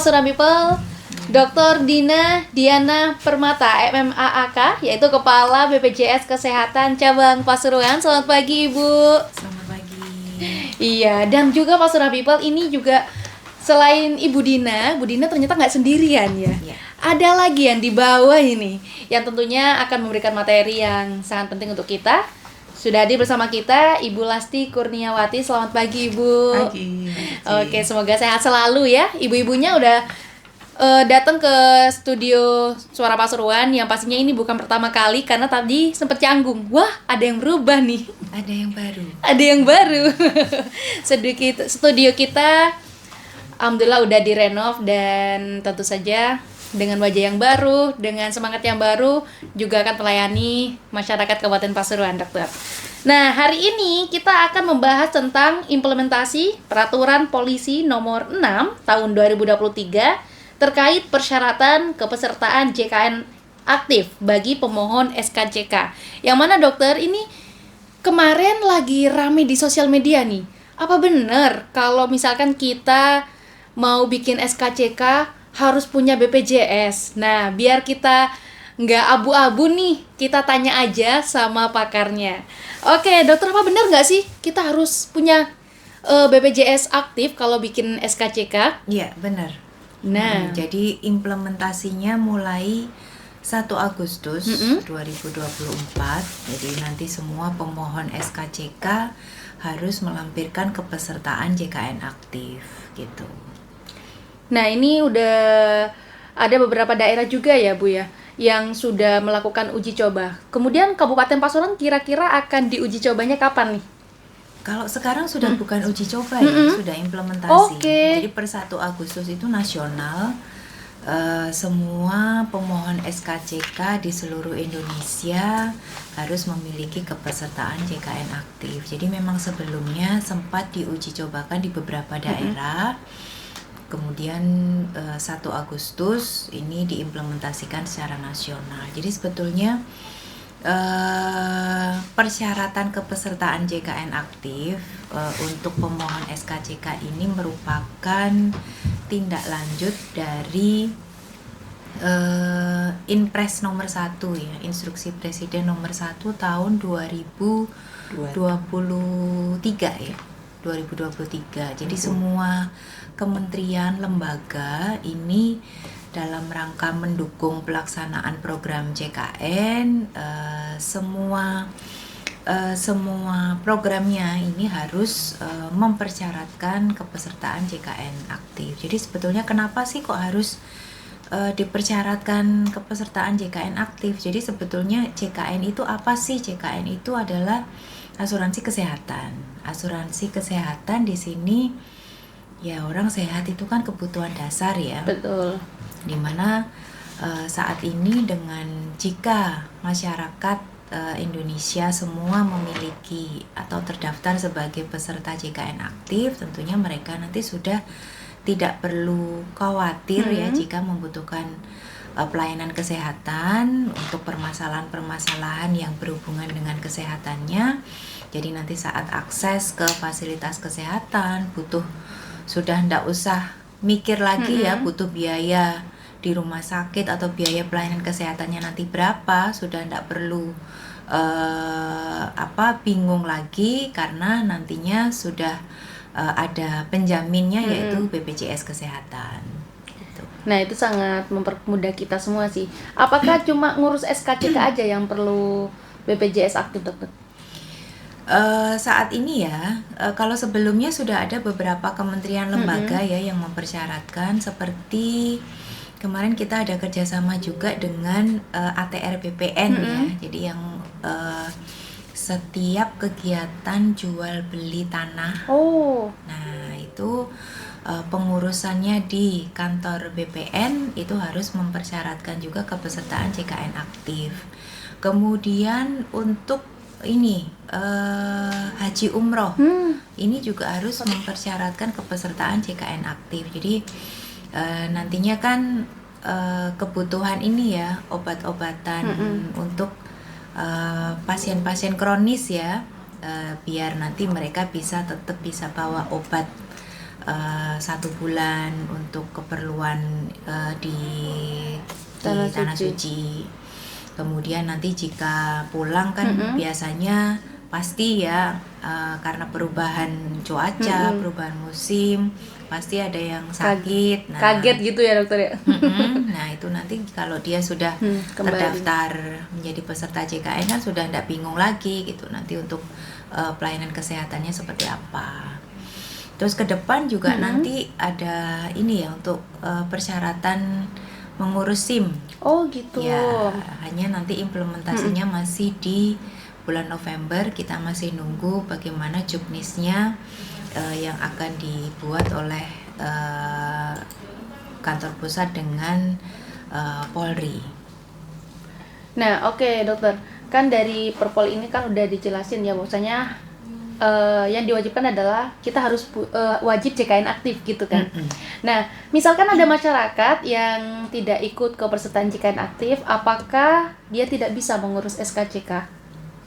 Surah People, Dr. Diana Permata, MMAAK, yaitu Kepala BPJS Kesehatan Cabang Pasuruan. Selamat pagi, Ibu. Selamat pagi. Iya, dan juga Pak Surah People ini juga selain Ibu Dina, Bu Dina ternyata nggak sendirian ya. Ya. Ada lagi yang di bawah ini, yang tentunya akan memberikan materi yang sangat penting untuk kita. Sudah hadir bersama kita Ibu Lasti Kurniawati. Selamat pagi, Ibu. Pagi. Oke, semoga sehat selalu ya. Ibu-ibunya udah datang ke studio Suara Pasuruan, yang pastinya ini bukan pertama kali karena tadi sempet canggung. Wah, ada yang berubah nih. Ada yang baru. Ada yang baru. Studio kita alhamdulillah udah direnov, dan tentu saja dengan wajah yang baru, dengan semangat yang baru, juga akan melayani masyarakat Kabupaten Pasuruan, Dokter. Nah, hari ini kita akan membahas tentang implementasi Peraturan Polisi Nomor 6 Tahun 2023 terkait persyaratan kepesertaan JKN aktif bagi pemohon SKCK. Yang mana, Dokter, ini kemarin lagi rame di sosial media nih. Apa benar kalau misalkan kita mau bikin SKCK harus punya BPJS? Nah, biar kita nggak abu-abu nih, kita tanya aja sama pakarnya. Oke, dokter, apa benar nggak sih kita harus punya BPJS aktif kalau bikin SKCK? Iya, benar. Nah, jadi implementasinya mulai 1 Agustus 2024. Jadi nanti semua pemohon SKCK harus melampirkan kepesertaan JKN aktif gitu. nah ini udah ada beberapa daerah juga ya, Bu ya, yang sudah melakukan uji coba. Kemudian Kabupaten Pasuruan kira-kira akan diuji cobanya kapan nih? Kalau sekarang sudah bukan uji coba ya, sudah implementasi. Oke. Jadi per 1 Agustus itu nasional, semua pemohon SKCK di seluruh Indonesia harus memiliki kepesertaan JKN aktif. Jadi memang sebelumnya sempat diuji cobakan di beberapa daerah. Kemudian 1 Agustus ini diimplementasikan secara nasional. Jadi sebetulnya persyaratan kepesertaan JKN aktif untuk pemohon SKCK ini merupakan tindak lanjut dari Inpres nomor 1 ya, Instruksi Presiden nomor 1 tahun 2023 ya. 2023. Jadi semua kementerian, lembaga ini dalam rangka mendukung pelaksanaan program JKN, semua programnya ini harus mempersyaratkan kepesertaan JKN aktif. Jadi sebetulnya kenapa sih kok harus dipersyaratkan kepesertaan JKN aktif? Jadi sebetulnya JKN itu apa sih? JKN itu adalah asuransi kesehatan. Asuransi kesehatan di sini ya, orang sehat itu kan kebutuhan dasar ya. Betul. Dimana saat ini dengan jika masyarakat Indonesia semua memiliki atau terdaftar sebagai peserta JKN aktif, tentunya mereka nanti sudah tidak perlu khawatir ya jika membutuhkan pelayanan kesehatan untuk permasalahan-permasalahan yang berhubungan dengan kesehatannya. Jadi nanti saat akses ke fasilitas kesehatan sudah ndak usah mikir lagi ya butuh biaya di rumah sakit atau biaya pelayanan kesehatannya nanti berapa, sudah ndak perlu bingung lagi karena nantinya sudah ada penjaminnya yaitu BPJS Kesehatan. Gitu. Nah, itu sangat mempermudah kita semua sih. Apakah cuma ngurus SKCK aja yang perlu BPJS aktif, Dokter? Saat ini ya, kalau sebelumnya sudah ada beberapa kementerian lembaga ya yang mempersyaratkan, seperti kemarin kita ada kerjasama juga dengan ATR BPN ya. Jadi yang setiap kegiatan jual beli tanah, nah itu pengurusannya di kantor BPN itu harus mempersyaratkan juga kepesertaan JKN aktif. Kemudian untuk ini haji umroh ini juga harus mempersyaratkan kepesertaan JKN aktif. Jadi nantinya kan kebutuhan ini ya, obat-obatan untuk pasien-pasien kronis ya, biar nanti mereka tetap bisa bawa obat 1 bulan untuk keperluan di Tanah Tanah Suci. Suci. Kemudian nanti jika pulang kan biasanya pasti ya karena perubahan cuaca, perubahan musim, pasti ada yang sakit. Nah, Kaget gitu ya dokter ya. nah itu nanti kalau dia sudah kembali. terdaftar menjadi peserta JKN kan sudah tidak bingung lagi gitu nanti untuk pelayanan kesehatannya seperti apa. Terus ke depan juga nanti ada ini ya untuk persyaratan mengurus SIM. Oh gitu. Ya, hanya nanti implementasinya masih di bulan November. Kita masih nunggu bagaimana juknisnya yang akan dibuat oleh kantor pusat dengan Polri. Nah, oke dokter. Kan dari Perpol ini kan udah dijelasin ya bahwasanya yang diwajibkan adalah kita harus wajib JKN aktif gitu kan. Nah, misalkan ada masyarakat yang tidak ikut kepesertaan JKN aktif, apakah dia tidak bisa mengurus SKCK?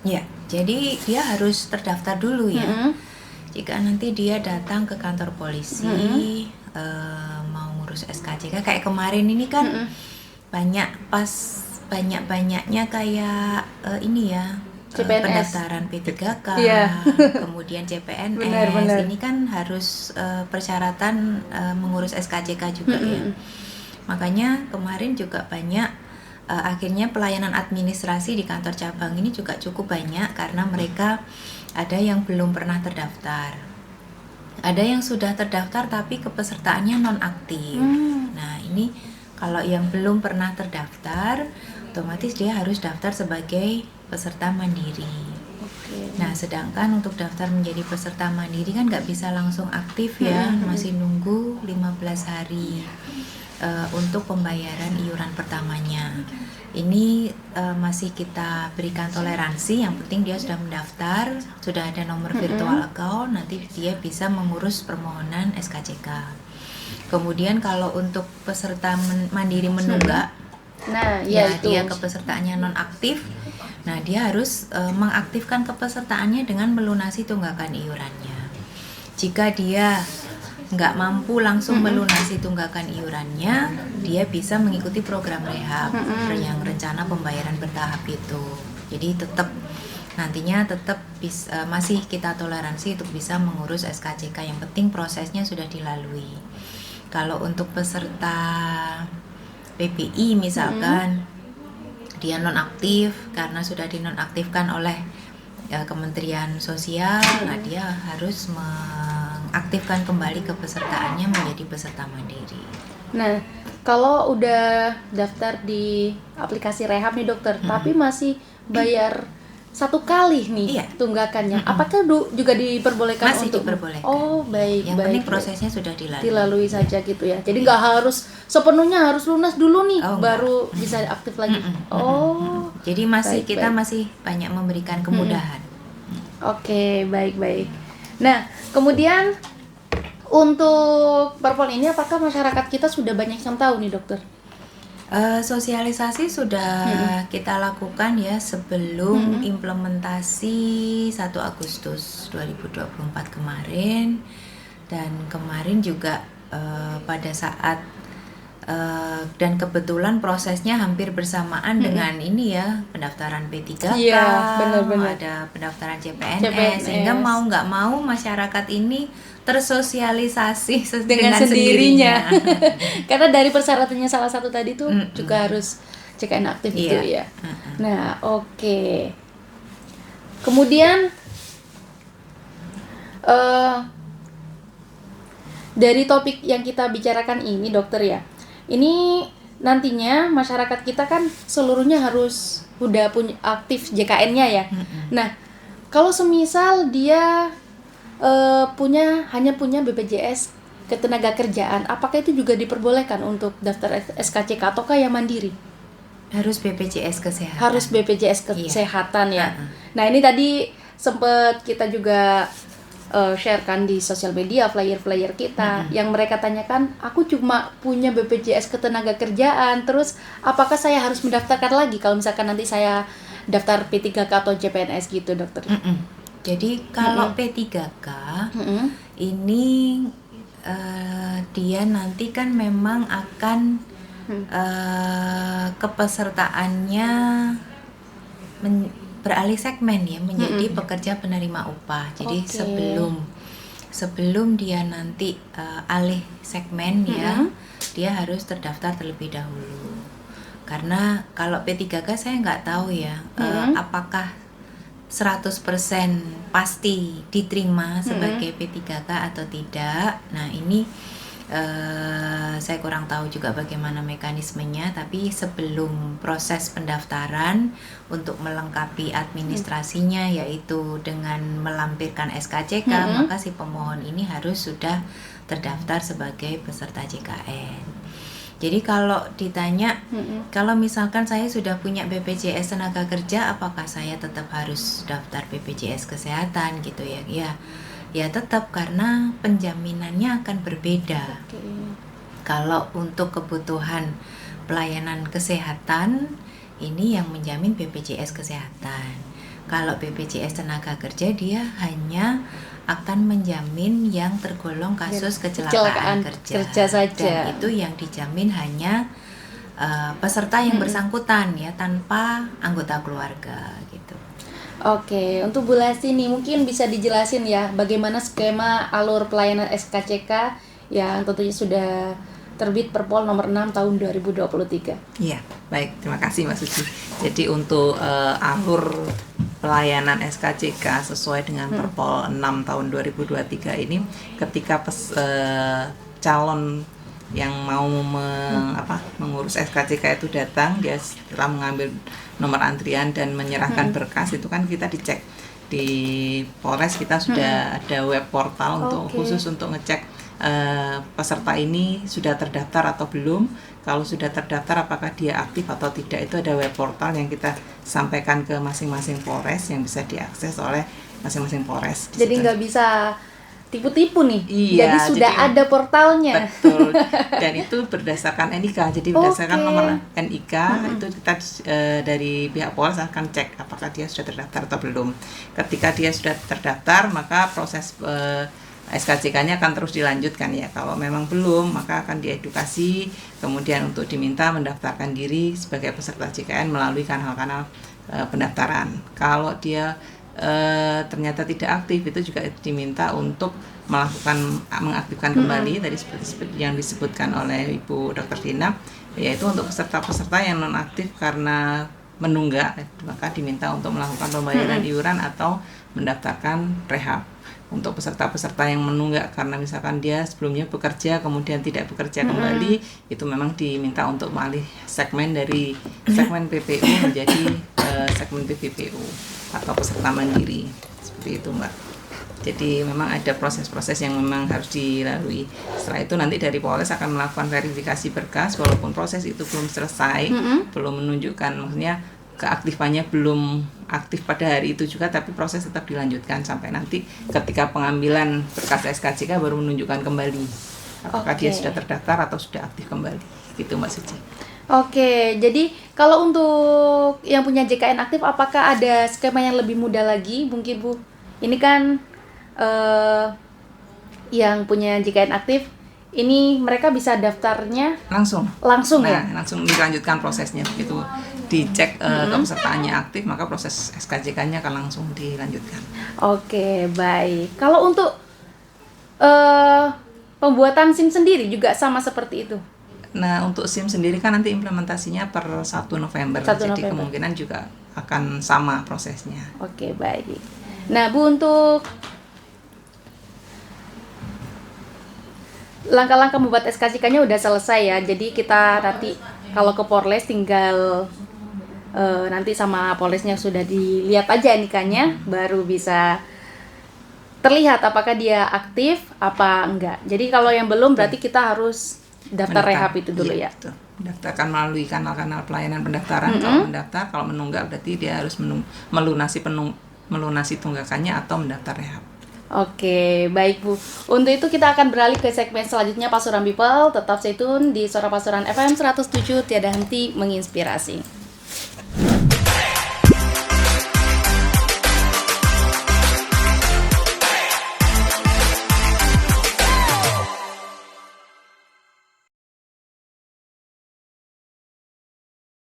Ya, jadi dia harus terdaftar dulu ya. Jika nanti dia datang ke kantor polisi mau ngurus SKCK kayak kemarin ini kan banyak-banyaknya kayak ini ya CPNS. pendaftaran P3K, kemudian CPNS. Benar. Ini kan harus persyaratan mengurus SKCK juga ya. Makanya kemarin juga banyak akhirnya pelayanan administrasi di kantor cabang ini juga cukup banyak karena mereka ada yang belum pernah terdaftar. Ada yang sudah terdaftar tapi kepesertaannya non-aktif. Nah, ini kalau yang belum pernah terdaftar, otomatis dia harus daftar sebagai peserta mandiri. Nah, sedangkan untuk daftar menjadi peserta mandiri kan nggak bisa langsung aktif ya, masih nunggu 15 hari untuk pembayaran iuran pertamanya. Ini masih kita berikan toleransi, yang penting dia sudah mendaftar, sudah ada nomor virtual account, nanti dia bisa mengurus permohonan SKCK. Kemudian kalau untuk peserta mandiri menunggak, Nah, ya itu. dia kepesertaannya nonaktif. Nah, dia harus mengaktifkan kepesertaannya dengan melunasi tunggakan iurannya. Jika dia nggak mampu langsung melunasi tunggakan iurannya, dia bisa mengikuti program rehab yang rencana pembayaran bertahap itu. Jadi nantinya tetap masih kita toleransi untuk bisa mengurus SKCK. Yang penting prosesnya sudah dilalui. Kalau untuk peserta PPI misalkan dia nonaktif karena sudah dinonaktifkan oleh Kementerian Sosial, nah dia harus mengaktifkan kembali kepesertaannya menjadi peserta mandiri. Nah, kalau udah daftar di aplikasi rehab nih dokter, tapi masih bayar 1 kali nih tunggakannya, apakah juga diperbolehkan Masih untuk diperbolehkan. Oh, baik. Yang penting prosesnya sudah dilalui. Dilalui saja gitu ya. Jadi nggak harus sepenuhnya harus lunas dulu nih, baru bisa aktif lagi. Jadi kita masih banyak memberikan kemudahan. Oke, baik. Nah, kemudian untuk Perpol ini apakah masyarakat kita sudah banyak yang tahu nih dokter? Sosialisasi sudah kita lakukan ya sebelum implementasi 1 Agustus 2024 kemarin, dan kemarin juga pada saat dan kebetulan prosesnya hampir bersamaan dengan ini ya, pendaftaran P3K, benar. ada pendaftaran CPNS, sehingga mau nggak mau masyarakat ini tersosialisasi dengan sendirinya. Karena dari persyaratannya salah satu tadi tuh juga harus JKN aktif gitu ya. Nah, oke. Kemudian dari topik yang kita bicarakan ini dokter ya, ini nantinya masyarakat kita kan seluruhnya harus udah punya aktif JKN-nya ya. Nah, kalau semisal dia hanya punya BPJS Ketenagakerjaan, apakah itu juga diperbolehkan untuk daftar SKCK ataukah yang mandiri? Harus BPJS Kesehatan. Harus BPJS Kesehatan ya. Nah, ini tadi sempat kita juga sharekan di sosial media flyer-flyer kita yang mereka tanyakan, aku cuma punya BPJS Ketenagakerjaan, terus apakah saya harus mendaftarkan lagi kalau misalkan nanti saya daftar P3K atau CPNS gitu dokter? Jadi kalau P3K ini dia nanti kan memang akan kepesertaannya beralih segmen ya, menjadi pekerja penerima upah. Jadi sebelum dia nanti alih segmen ya, dia harus terdaftar terlebih dahulu. Karena kalau P3K saya nggak tahu ya, apakah 100% pasti diterima sebagai P3K atau tidak. Nah ini saya kurang tahu juga bagaimana mekanismenya, tapi sebelum proses pendaftaran untuk melengkapi administrasinya, yaitu dengan melampirkan SKCK, maka si pemohon ini harus sudah terdaftar sebagai peserta JKN. Jadi kalau ditanya, kalau misalkan saya sudah punya BPJS tenaga kerja, apakah saya tetap harus daftar BPJS kesehatan gitu ya? Ya tetap, karena penjaminannya akan berbeda. Kalau untuk kebutuhan pelayanan kesehatan, ini yang menjamin BPJS kesehatan. Kalau BPJS tenaga kerja, dia hanya akan menjamin yang tergolong kasus kecelakaan kerja saja. Dan itu yang dijamin hanya peserta yang bersangkutan ya, tanpa anggota keluarga gitu. Oke, untuk Bu Lasti nih mungkin bisa dijelasin ya bagaimana skema alur pelayanan SKCK yang tentunya sudah terbit Perpol nomor 6 tahun 2023. Iya, baik, terima kasih Mbak Suci. Jadi untuk alur pelayanan SKCK sesuai dengan Perpol 6 tahun 2023 ini, ketika calon yang mau mengurus SKCK itu datang, dia setelah mengambil nomor antrian dan menyerahkan berkas, itu kan kita dicek di Polres. Kita sudah ada web portal untuk khusus untuk ngecek peserta ini sudah terdaftar atau belum. Kalau sudah terdaftar, apakah dia aktif atau tidak, itu ada web portal yang kita sampaikan ke masing-masing Polres yang bisa diakses oleh masing-masing Polres. Jadi nggak bisa tipu-tipu nih. Iya, jadi sudah ada portalnya. Betul. Dan itu berdasarkan NIK. Jadi berdasarkan nomor NIK itu kita dari pihak Polres akan cek apakah dia sudah terdaftar atau belum. Ketika dia sudah terdaftar, maka proses SKCK-nya akan terus dilanjutkan ya. Kalau memang belum, maka akan diedukasi, kemudian untuk diminta mendaftarkan diri sebagai peserta JKN melalui kanal-kanal pendaftaran. Kalau dia ternyata tidak aktif, itu juga diminta untuk mengaktifkan kembali tadi seperti yang disebutkan oleh Ibu Dr. Dina, yaitu untuk peserta-peserta yang nonaktif karena menunggak, maka diminta untuk melakukan pembayaran iuran atau mendaftarkan rehab. Untuk peserta-peserta yang menunggak karena misalkan dia sebelumnya bekerja kemudian tidak bekerja kembali, itu memang diminta untuk mengalih segmen dari segmen PPU menjadi segmen PPPU atau peserta mandiri, seperti itu Mbak. Jadi memang ada proses-proses yang memang harus dilalui. Setelah itu nanti dari Polres akan melakukan verifikasi berkas, walaupun proses itu belum selesai, belum menunjukkan, maksudnya keaktifannya belum aktif pada hari itu juga, tapi proses tetap dilanjutkan sampai nanti ketika pengambilan berkas SKCK baru menunjukkan kembali apakah dia sudah terdaftar atau sudah aktif kembali, gitu Mbak Suci. Oke, jadi kalau untuk yang punya JKN aktif, apakah ada skema yang lebih mudah lagi mungkin Bu? Ini kan yang punya JKN aktif, ini mereka bisa daftarnya langsung ya? Langsung dilanjutkan prosesnya, begitu dicek kepesertaannya aktif, maka proses SKCK-nya akan langsung dilanjutkan. Oke, baik. Kalau untuk pembuatan SIM sendiri juga sama seperti itu? Nah, untuk SIM sendiri kan nanti implementasinya per 1 November, jadi kemungkinan juga akan sama prosesnya. Oke, baik. Nah, Bu, untuk langkah-langkah membuat SKCK-nya udah selesai ya, jadi kita nanti kalau ke Polres tinggal nanti sama Polresnya sudah dilihat aja NIK-nya, baru bisa terlihat apakah dia aktif apa enggak. Jadi kalau yang belum berarti kita harus daftar rehab itu dulu ya. Betul. Mendaftarkan melalui kanal-kanal pelayanan pendaftaran. Kalau mendaftar, kalau menunggak berarti dia harus melunasi tunggakannya atau mendaftar rehab. Oke, baik Bu. Untuk itu kita akan beralih ke segmen selanjutnya Pasuruan People. Tetap stay tune di Suara Pasuruan FM 107, tiada henti menginspirasi.